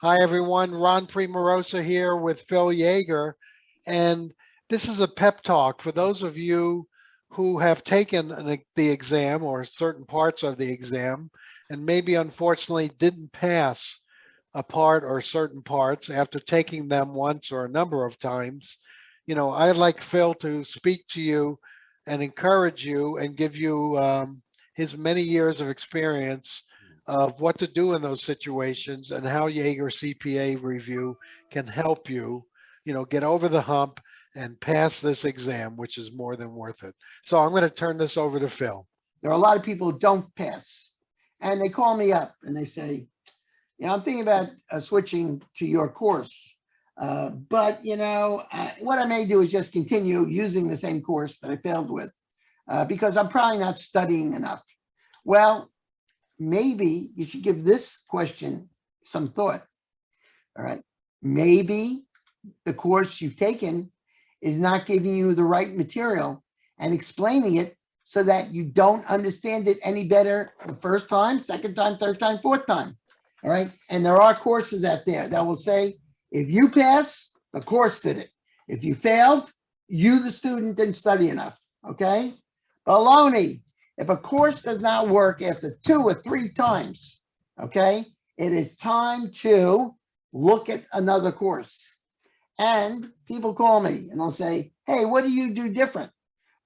Hi, everyone. Ron Premuroso here with Phil Yaeger. And this is a pep talk for those of you who have taken the exam or certain parts of the exam and maybe unfortunately didn't pass a part or certain parts after taking them once or a number of times. I'd like Phil to speak to you and encourage you and give you his many years of experience of what to do in those situations and how Yaeger CPA review can help you, get over the hump and pass this exam, which is more than worth it. So I'm going to turn this over to Phil. There are a lot of people who don't pass, and they call me up and they say, I'm thinking about switching to your course. But what I may do is just continue using the same course that I failed with because I'm probably not studying enough. Well, maybe you should give this question some thought. All right. Maybe the course you've taken is not giving you the right material and explaining it so that you don't understand it any better the first time, second time, third time, fourth time. All right. And there are courses out there that will say, if you pass, the course did it. If you failed, you, the student, didn't study enough. Okay. Baloney. If a course does not work after 2 or 3 times, okay, it is time to look at another course. And people call me and they'll say, hey, what do you do different?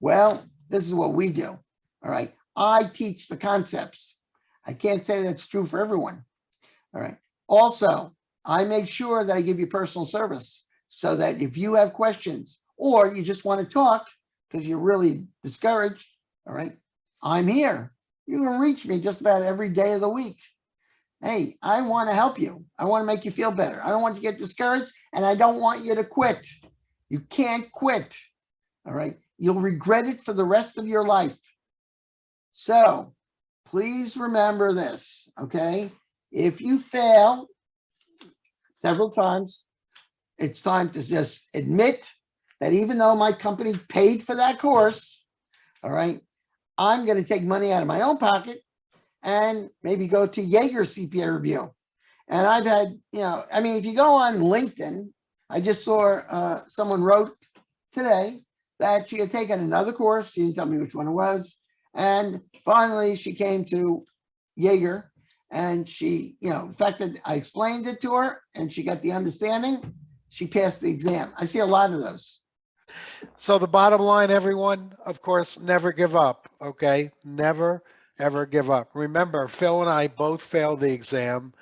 Well, this is what we do. All right. I teach the concepts. I can't say that's true for everyone. All right. Also, I make sure that I give you personal service so that if you have questions or you just want to talk because you're really discouraged, all right, I'm here. You can reach me just about every day of the week. Hey, I want to help you. I want to make you feel better. I don't want you to get discouraged, and I don't want you to quit. You can't quit. All right. You'll regret it for the rest of your life. So please remember this. Okay. If you fail several times, it's time to just admit that even though my company paid for that course, all right, I'm going to take money out of my own pocket and maybe go to Yaeger CPA review. And I've had, if you go on LinkedIn, I just saw someone wrote today that she had taken another course. She didn't tell me which one it was. And finally, she came to Yaeger and she, the fact that I explained it to her and she got the understanding, she passed the exam. I see a lot of those. So the bottom line, everyone, of course, never give up, okay? Never, ever give up. Remember, Phil and I both failed the exam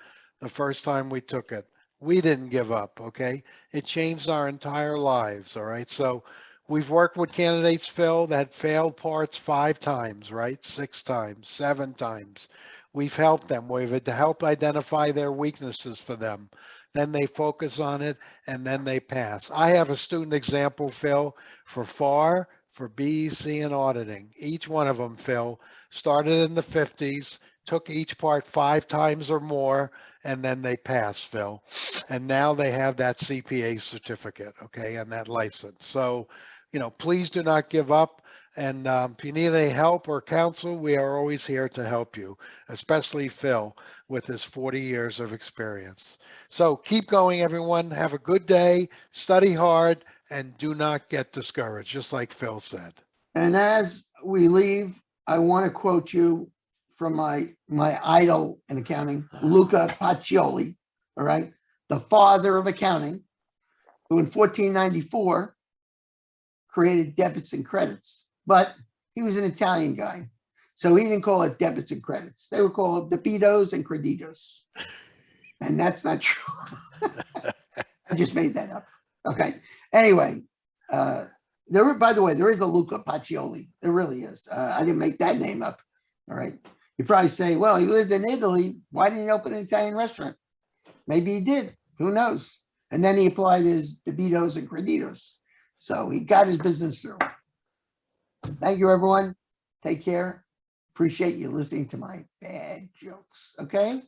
the first time we took it. We didn't give up, okay? It changed our entire lives, all right? So we've worked with candidates, Phil, that failed parts 5 times, right? 6 times, 7 times. We've helped them. We've helped identify their weaknesses for them. Then they focus on it, and then they pass. I have a student example, Phil, for FAR, for BEC, and auditing. Each one of them, Phil, started in the 50s, took each part 5 times or more, and then they passed, Phil. And now they have that CPA certificate, okay, and that license. So, please do not give up. And if you need any help or counsel, we are always here to help you, especially Phil with his 40 years of experience. So keep going, everyone. Have a good day, study hard, and do not get discouraged, just like Phil said. And as we leave, I want to quote you from my idol in accounting, Luca Pacioli, all right, the father of accounting, who in 1494 created debits and credits. But he was an Italian guy, so he didn't call it debits and credits. They were called debitos and creditos. And that's not true. I just made that up. Okay. Anyway, by the way, there is a Luca Pacioli. There really is. I didn't make that name up. All right. You probably say, well, he lived in Italy. Why didn't he open an Italian restaurant? Maybe he did. Who knows? And then he applied his debitos and creditos. So he got his business through. Thank you, everyone. Take care. Appreciate you listening to my bad jokes. Okay.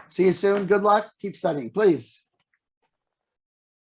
See you soon. Good luck. Keep studying, please.